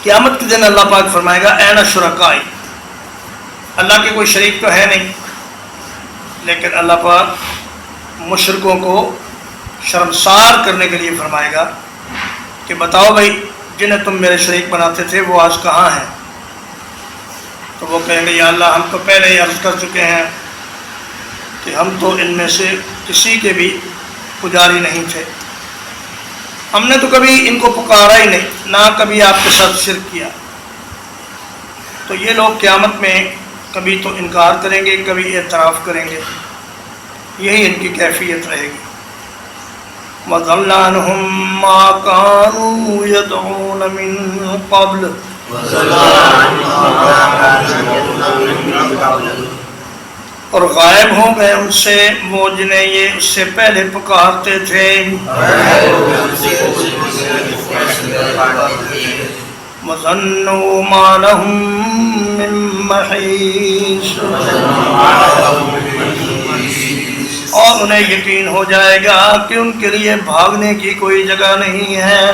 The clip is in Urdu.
قیامت کے دن اللہ پاک فرمائے گا این شرکائی، اللہ کے کوئی شریک تو ہے نہیں، لیکن اللہ پاک مشرکوں کو شرمسار کرنے کے لیے فرمائے گا کہ بتاؤ بھائی جنہیں تم میرے شریک بناتے تھے وہ آج کہاں ہیں؟ تو وہ کہیں گے یا اللہ ہم تو پہلے ہی عرض کر چکے ہیں کہ ہم تو ان میں سے کسی کے بھی پجاری نہیں تھے، ہم نے تو کبھی ان کو پکارا ہی نہیں، نہ کبھی آپ کے ساتھ شرک کیا۔ تو یہ لوگ قیامت میں کبھی تو انکار کریں گے، کبھی اعتراف کریں گے، یہی ان کی کیفیت رہے گی۔ وَضَلَّ عَنْهُمْ مَا كَانُوا يَدْعُونَ مِن قَبْلُ، اور غائب ہو گئے ان سے وہ جنہیں یہ اس سے پہلے پکارتے تھے۔ وَظَنُّوا مَا لَهُم مِّن مَّحِيصٍ، اور انہیں یقین ہو جائے گا کہ ان کے لیے بھاگنے کی کوئی جگہ نہیں ہے۔